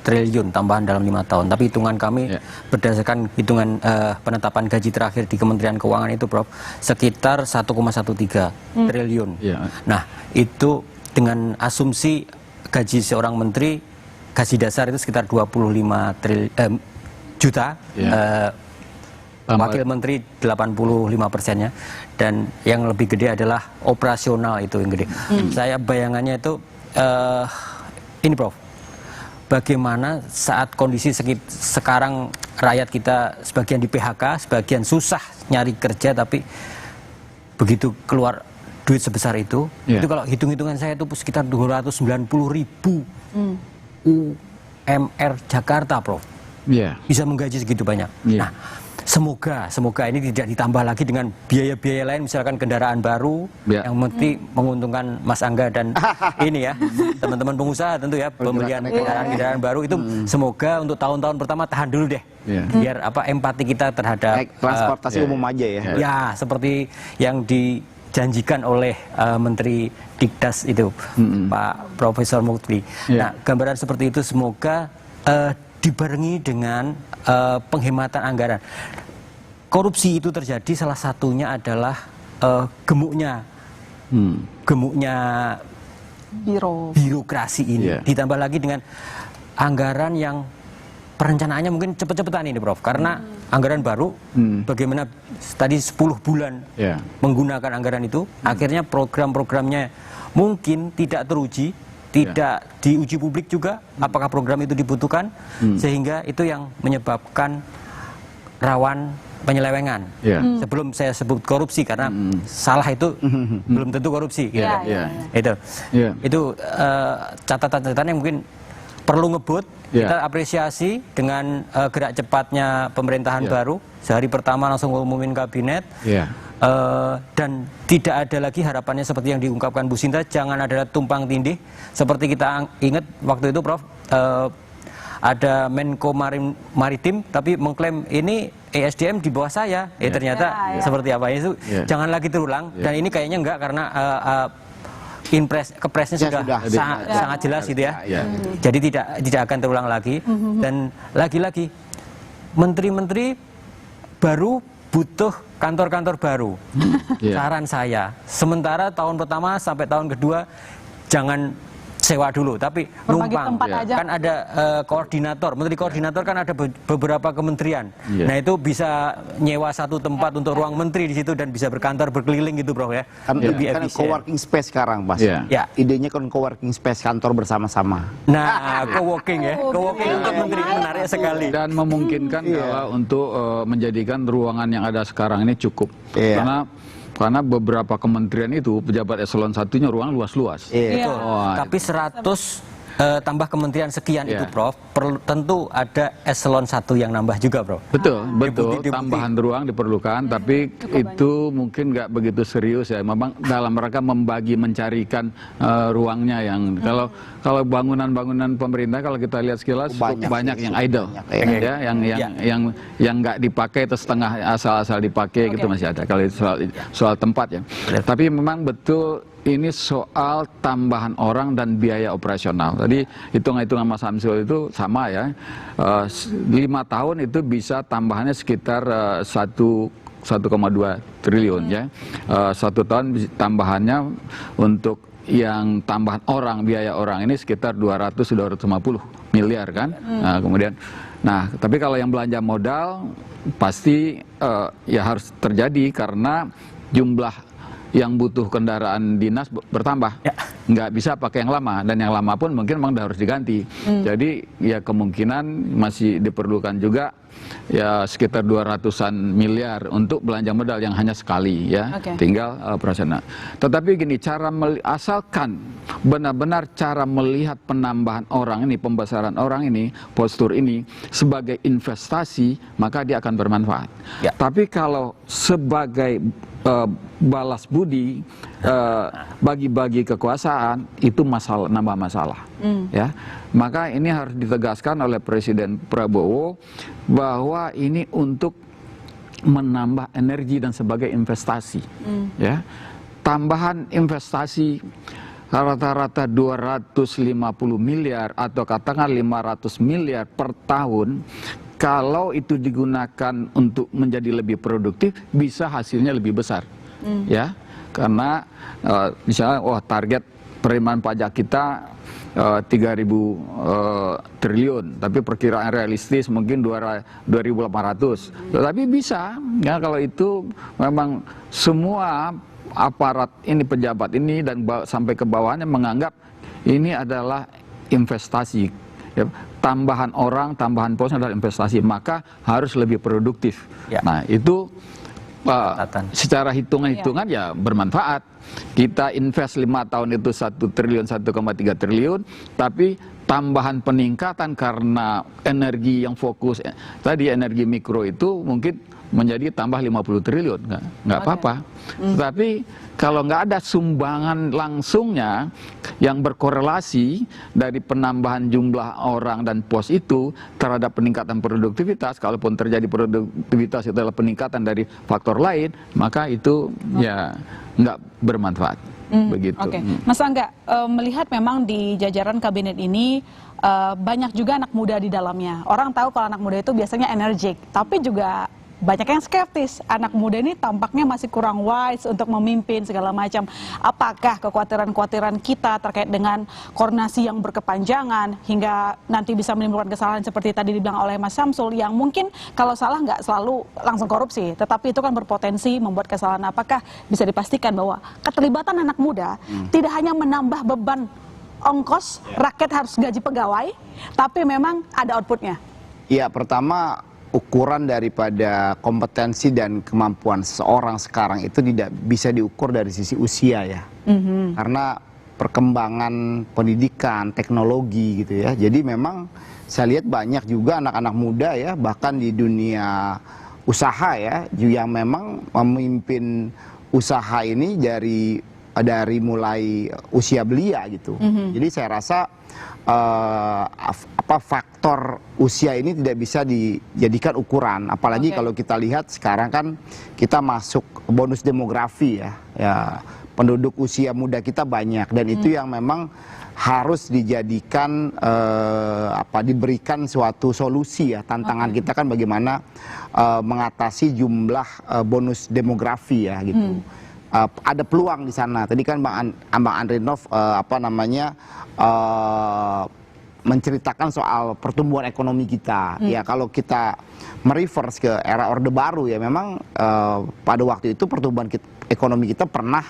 triliun tambahan dalam 5 tahun. Tapi hitungan kami berdasarkan hitungan penetapan gaji terakhir di Kementerian Keuangan itu Prof, sekitar 1,13 triliun. Nah, itu dengan asumsi gaji seorang menteri, gaji dasar itu sekitar 25 juta, wakil menteri 85%-nya, dan yang lebih gede adalah operasional itu yang gede. Saya bayangannya itu, ini Prof, bagaimana saat kondisi sekarang rakyat kita sebagian di PHK, sebagian susah nyari kerja, tapi begitu keluar duit sebesar itu kalau hitung-hitungan saya itu sekitar 290.000 UMR Jakarta, Prof. Bisa menggaji segitu banyak. Nah, semoga ini tidak ditambah lagi dengan biaya-biaya lain, misalkan kendaraan baru yang mesti menguntungkan Mas Angga dan ini ya, teman-teman pengusaha tentu ya, pembelian kendaraan baru itu semoga untuk tahun-tahun pertama tahan dulu deh. Biar empati kita terhadap transportasi umum aja ya. Ya, seperti yang dijanjikan oleh Menteri Dikdas itu, Pak Profesor Mukti. Nah, gambaran seperti itu semoga dibarengi dengan penghematan anggaran. Korupsi itu terjadi salah satunya adalah gemuknya birokrasi ini. Ditambah lagi dengan anggaran yang perencanaannya mungkin cepet-cepetan ini Prof, karena anggaran baru, bagaimana tadi 10 bulan menggunakan anggaran itu, akhirnya program-programnya mungkin tidak teruji, tidak diuji publik juga, apakah program itu dibutuhkan, sehingga itu yang menyebabkan rawan penyelewengan. Sebelum saya sebut korupsi, karena salah itu belum tentu korupsi. Itu catatan-catatan yang mungkin perlu ngebut. Kita apresiasi dengan gerak cepatnya pemerintahan baru. Sehari pertama langsung ngumumin kabinet. Dan tidak ada lagi harapannya seperti yang diungkapkan Bu Sinta, jangan ada tumpang tindih. Seperti kita ingat waktu itu Prof, ada Menko Maritim tapi mengklaim ini ESDM di bawah saya. Ternyata seperti apa itu, jangan lagi terulang. Dan ini kayaknya enggak, karena kepresnya sudah sangat jelas gitu ya. Jadi tidak akan terulang lagi. Dan lagi-lagi menteri-menteri baru butuh kantor-kantor baru. Saran saya, sementara tahun pertama sampai tahun kedua jangan sewa dulu, tapi numpang. Kan ada koordinator, menteri koordinator kan ada beberapa kementerian. Nah itu bisa nyewa satu tempat untuk ruang menteri di situ dan bisa berkantor berkeliling gitu Bro ya. Kan co-working space sekarang Mas. Idenya kan co-working space, kantor bersama-sama. Nah, co-working ya, co-working untuk menteri menarik sekali. Dan memungkinkan kalau untuk menjadikan ruangan yang ada sekarang ini cukup. Karena beberapa kementerian itu pejabat eselon 1-nya ruang luas-luas. Tapi 100 tambah kementerian sekian itu Prof, tentu ada eselon 1 yang nambah juga Prof. Betul, tambahan ruang diperlukan, tapi itu mungkin nggak begitu serius ya. Memang dalam rangka mencarikan ruangnya yang kalau bangunan-bangunan pemerintah kalau kita lihat sekilas banyak yang idle, ya, yang nggak dipakai atau setengah asal-asal dipakai gitu masih ada. Kalau soal tempat ya, tapi memang betul. Ini soal tambahan orang dan biaya operasional. Tadi hitung-hitungan Mas Samsul itu sama ya. 5 tahun itu bisa tambahannya sekitar 1,2 triliun ya. 1 tahun tambahannya untuk yang tambahan orang, biaya orang ini sekitar 200-250 miliar kan. Nah, kemudian, tapi kalau yang belanja modal pasti ya harus terjadi karena jumlah yang butuh kendaraan dinas bertambah, nggak bisa pakai yang lama, dan yang lama pun mungkin memang harus diganti. Jadi ya kemungkinan masih diperlukan juga ya sekitar 200-an miliar untuk belanja modal yang hanya sekali ya, tinggal operasional. Tetapi gini, asalkan benar-benar cara melihat penambahan orang ini, pembesaran orang ini, postur ini sebagai investasi, maka dia akan bermanfaat. Tapi kalau sebagai balas budi, bagi-bagi kekuasaan, itu nambah masalah. Ya, maka ini harus ditegaskan oleh Presiden Prabowo bahwa ini untuk menambah energi dan sebagai investasi. Ya, tambahan investasi rata-rata 250 miliar atau katakan 500 miliar per tahun. Kalau itu digunakan untuk menjadi lebih produktif, bisa hasilnya lebih besar, ya. Karena misalnya, target penerimaan pajak kita 3.000 triliun, tapi perkiraan realistis mungkin 2.800. Tetapi bisa, ya kalau itu memang semua aparat ini, pejabat ini dan sampai ke bawahnya menganggap ini adalah investasi. Ya, tambahan orang, tambahan pos adalah investasi, maka harus lebih produktif. Nah, itu secara hitungan-hitungan ya bermanfaat. Kita invest 5 tahun itu 1 triliun, 1,3 triliun, tapi tambahan peningkatan karena energi yang fokus tadi, energi mikro itu mungkin menjadi tambah 50 triliun, nggak apa-apa. Tapi kalau nggak ada sumbangan langsungnya yang berkorelasi dari penambahan jumlah orang dan pos itu terhadap peningkatan produktivitas, kalaupun terjadi produktivitas itu adalah peningkatan dari faktor lain, maka itu ya nggak bermanfaat. Begitu. Mas Angga, melihat memang di jajaran kabinet ini banyak juga anak muda di dalamnya. Orang tahu kalau anak muda itu biasanya energik, tapi juga banyak yang skeptis. Anak muda ini tampaknya masih kurang wise untuk memimpin segala macam. Apakah kekhawatiran-kekhawatiran kita terkait dengan koordinasi yang berkepanjangan hingga nanti bisa menimbulkan kesalahan seperti tadi dibilang oleh Mas Samsul, yang mungkin kalau salah nggak selalu langsung korupsi, tetapi itu kan berpotensi membuat kesalahan. Apakah bisa dipastikan bahwa keterlibatan anak muda tidak hanya menambah beban ongkos, rakyat harus gaji pegawai, tapi memang ada outputnya? Ya, pertama, ukuran daripada kompetensi dan kemampuan seseorang sekarang itu tidak bisa diukur dari sisi usia ya. Karena perkembangan pendidikan, teknologi gitu ya. Jadi memang saya lihat banyak juga anak-anak muda ya, bahkan di dunia usaha ya, yang memang memimpin usaha ini dari mulai usia belia gitu. Jadi saya rasa faktor usia ini tidak bisa dijadikan ukuran, apalagi kalau kita lihat sekarang kan kita masuk bonus demografi ya, penduduk usia muda kita banyak, dan itu yang memang harus dijadikan diberikan suatu solusi ya. Tantangan kita kan bagaimana mengatasi jumlah bonus demografi ya gitu. Ada peluang di sana. Tadi kan Bang Andrinov menceritakan soal pertumbuhan ekonomi kita. Ya, kalau kita mereverse ke era Orde Baru ya, memang pada waktu itu pertumbuhan ekonomi kita pernah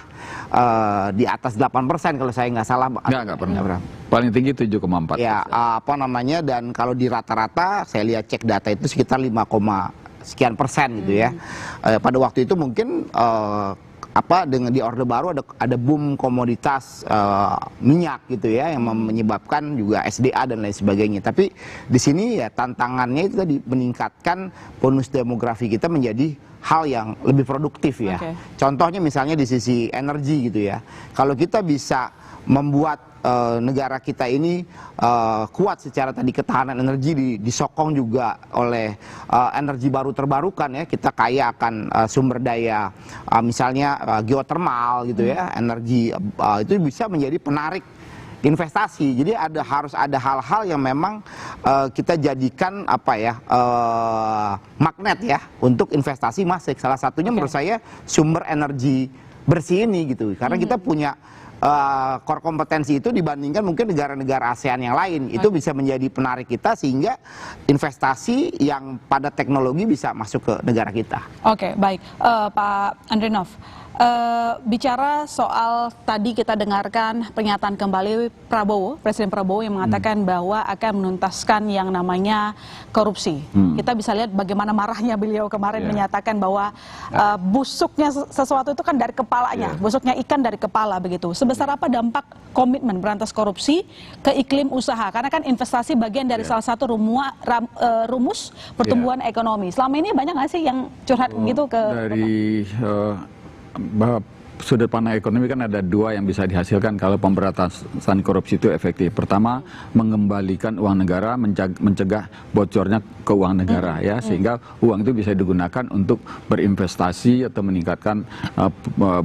di atas 8% kalau saya nggak salah. Nggak pernah. Paling tinggi 7,4%. Ya, dan kalau di rata-rata saya lihat cek data itu sekitar 5, sekian persen gitu ya. Pada waktu itu mungkin dengan di Orde Baru ada boom komoditas minyak gitu ya, yang menyebabkan juga SDA dan lain sebagainya. Tapi di sini ya tantangannya itu tadi meningkatkan bonus demografi kita menjadi hal yang lebih produktif ya. Contohnya misalnya di sisi energi gitu ya. Kalau kita bisa membuat negara kita ini kuat secara tadi ketahanan energi disokong juga oleh energi baru terbarukan ya, kita kaya akan sumber daya misalnya geotermal gitu ya, energi itu bisa menjadi penarik investasi. Jadi harus ada hal-hal yang memang kita jadikan magnet ya untuk investasi masuk. Salah satunya menurut saya sumber energi bersih ini gitu, karena kita punya core kompetensi itu dibandingkan mungkin negara-negara ASEAN yang lain, itu bisa menjadi penarik kita sehingga investasi yang pada teknologi bisa masuk ke negara kita. Oke, baik. Pak Andrinov, bicara soal tadi kita dengarkan pernyataan kembali Presiden Prabowo yang mengatakan bahwa akan menuntaskan yang namanya korupsi. Kita bisa lihat bagaimana marahnya beliau kemarin menyatakan bahwa busuknya sesuatu itu kan dari kepalanya, busuknya ikan dari kepala begitu. Sebesar apa dampak komitmen berantas korupsi ke iklim usaha? Karena kan investasi bagian dari salah satu rumus pertumbuhan ekonomi. Selama ini banyak nggak sih yang curhat gitu ke bahwa sudut pandang ekonomi kan ada dua yang bisa dihasilkan kalau pemberantasan korupsi itu efektif. Pertama, mengembalikan uang negara, mencegah bocornya keuangan negara ya, sehingga uang itu bisa digunakan untuk berinvestasi atau meningkatkan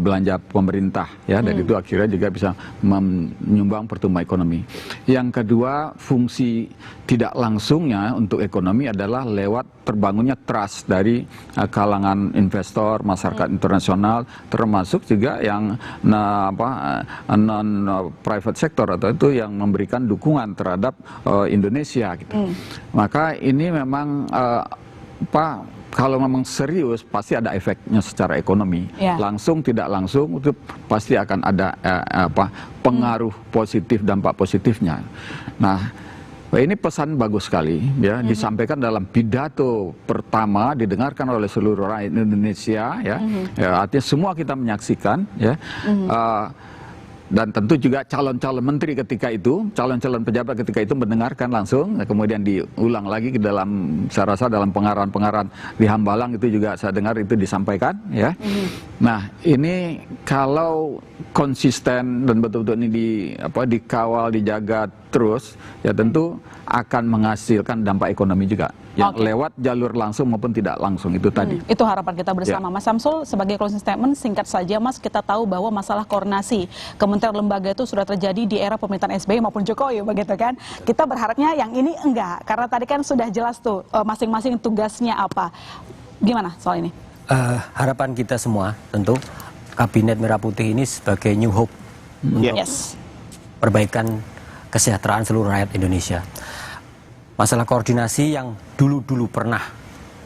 belanja pemerintah ya, dan itu akhirnya juga bisa menyumbang pertumbuhan ekonomi. Yang kedua, fungsi tidak langsungnya untuk ekonomi adalah lewat terbangunnya trust dari kalangan investor, masyarakat internasional, termasuk juga yang non private sector atau itu yang memberikan dukungan terhadap Indonesia gitu. Maka ini memang kalau memang serius pasti ada efeknya secara ekonomi. Langsung tidak langsung itu pasti akan ada pengaruh positif, dampak positifnya. Nah, ini pesan bagus sekali ya, disampaikan dalam pidato pertama, didengarkan oleh seluruh rakyat Indonesia ya. Artinya semua kita menyaksikan ya. Dan tentu juga calon-calon menteri ketika itu, calon-calon pejabat ketika itu mendengarkan langsung, kemudian diulang lagi ke dalam, saya rasa dalam pengarahan-pengarahan di Hambalang itu juga saya dengar itu disampaikan ya. Nah, ini kalau konsisten dan betul-betul ini dikawal, dijaga terus, ya tentu akan menghasilkan dampak ekonomi juga, yang lewat jalur langsung maupun tidak langsung itu tadi. Itu harapan kita bersama. Mas Samsul, sebagai closing statement singkat saja Mas, kita tahu bahwa masalah koordinasi kementerian lembaga itu sudah terjadi di era pemerintahan SBY maupun Jokowi begitu kan. Kita berharapnya yang ini enggak, karena tadi kan sudah jelas tuh masing-masing tugasnya apa. Gimana soal ini? Harapan kita semua tentu Kabinet Merah Putih ini sebagai new hope untuk perbaikan kesejahteraan seluruh rakyat Indonesia. Masalah koordinasi yang dulu-dulu pernah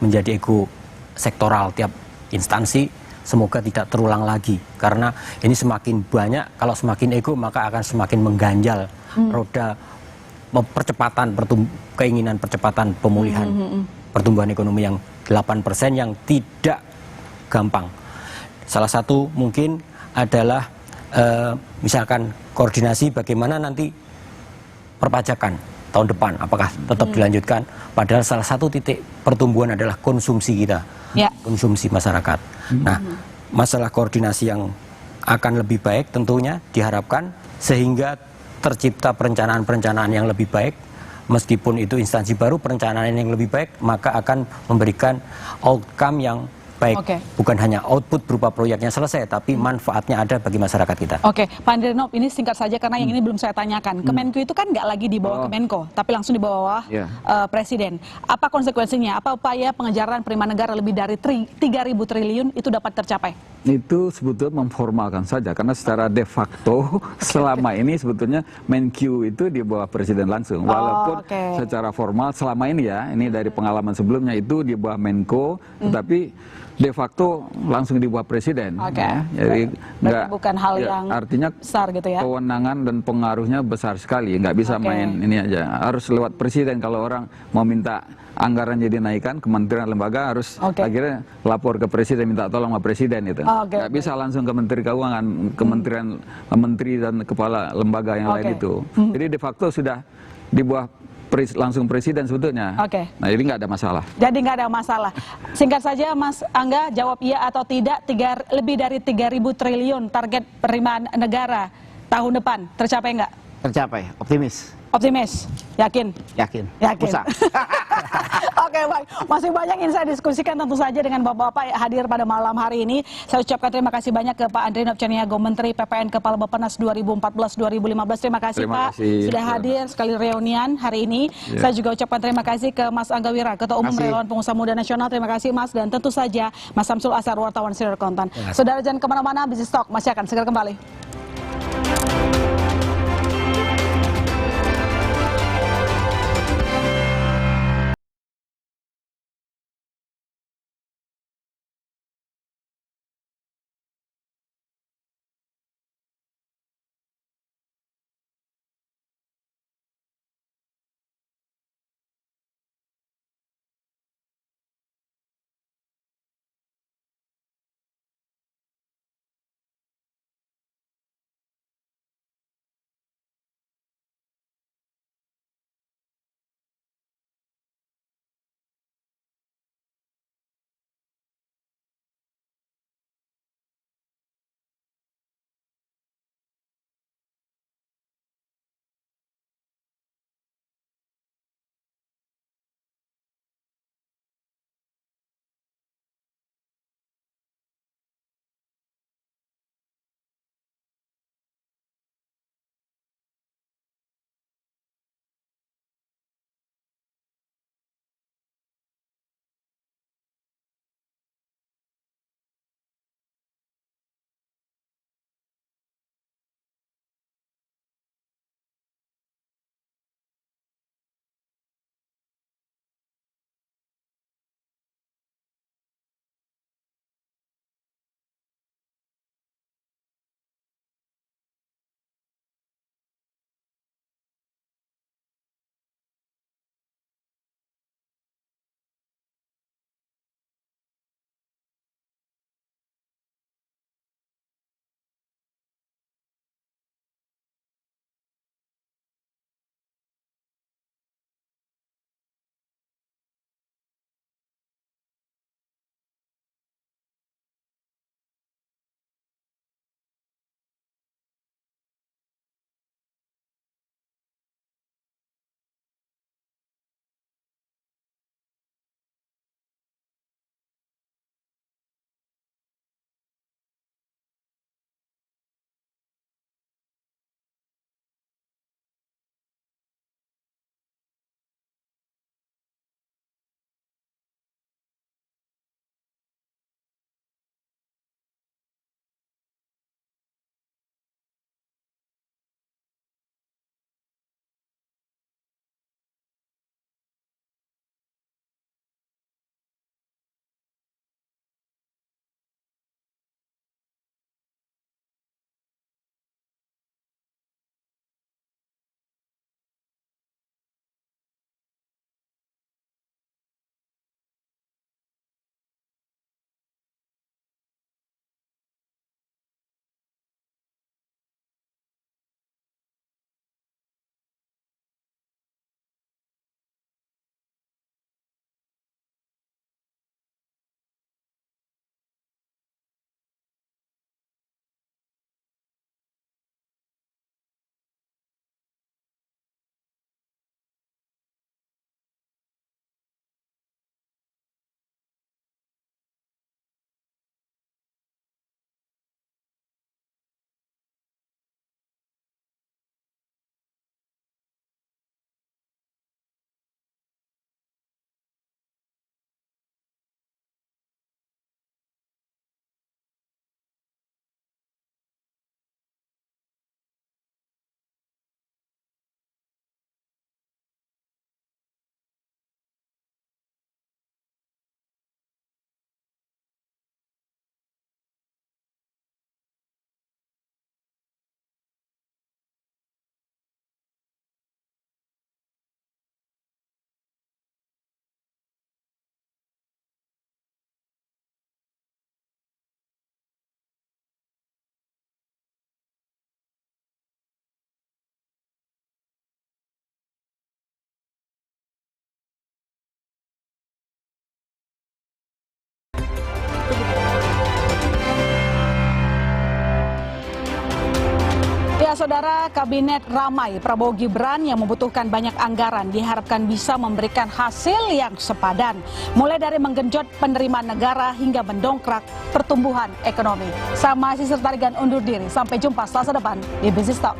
menjadi ego sektoral tiap instansi, semoga tidak terulang lagi. Karena ini semakin banyak, kalau semakin ego maka akan semakin mengganjal roda keinginan percepatan pemulihan pertumbuhan ekonomi yang 8% yang tidak gampang. Salah satu mungkin adalah misalkan koordinasi bagaimana nanti perpajakan tahun depan, apakah tetap dilanjutkan, padahal salah satu titik pertumbuhan adalah konsumsi kita, konsumsi masyarakat. Nah, masalah koordinasi yang akan lebih baik tentunya diharapkan sehingga tercipta perencanaan-perencanaan yang lebih baik, meskipun itu instansi baru, perencanaan yang lebih baik maka akan memberikan outcome yang baik, bukan hanya output berupa proyeknya selesai, tapi manfaatnya ada bagi masyarakat kita. Pak Andrinov, ini singkat saja karena yang ini belum saya tanyakan. Kemenku itu kan nggak lagi di bawah Kemenko, tapi langsung di bawah Presiden. Apa konsekuensinya? Apa upaya pengejaran penerimaan negara lebih dari 3.000 triliun itu dapat tercapai? Itu sebetulnya memformalkan saja, karena secara de facto selama ini sebetulnya Menq itu di bawah Presiden langsung. Walaupun secara formal selama ini ya, ini dari pengalaman sebelumnya itu di bawah Menko, tetapi de facto langsung di bawah presiden. Ya. Jadi nggak, bukan hal yang artinya besar gitu ya. Kewenangan dan pengaruhnya besar sekali, nggak bisa main ini aja. Harus lewat presiden kalau orang mau minta anggaran jadi naikkan, kementerian lembaga harus akhirnya lapor ke presiden, minta tolong sama presiden itu. Nggak bisa langsung ke Menteri Keuangan, kementerian, menteri dan kepala lembaga yang lain itu. Jadi de facto sudah di bawah langsung presiden sebetulnya. Nah, jadi nggak ada masalah. Jadi nggak ada masalah. Singkat saja, Mas Angga, jawab iya atau tidak, lebih dari 3.000 triliun target penerimaan negara tahun depan tercapai nggak? Tercapai, optimis. Optimis, yakin? Yakin. Yakin. Usah. Oke, baik. Masih banyak yang saya diskusikan tentu saja dengan Bapak-Bapak yang hadir pada malam hari ini. Saya ucapkan terima kasih banyak ke Pak Andre Nopcaniago, Menteri PPN Kepala Bappenas 2014-2015. Terima kasih Pak sudah hadir sekali reunian hari ini. Saya juga ucapkan terima kasih ke Mas Angga Wira, Ketua Umum Relawan Pengusaha Muda Nasional. Terima kasih Mas, dan tentu saja Mas Samsul Azhar, wartawan Senior Kontan. Saudara jangan kemana-mana, Business Talk masih akan segera kembali. Saudara, Kabinet ramai Prabowo Gibran yang membutuhkan banyak anggaran diharapkan bisa memberikan hasil yang sepadan, mulai dari menggenjot penerimaan negara hingga mendongkrak pertumbuhan ekonomi. Saya Mahasiswa Tarigan undur diri, sampai jumpa Selasa depan di Business Talk.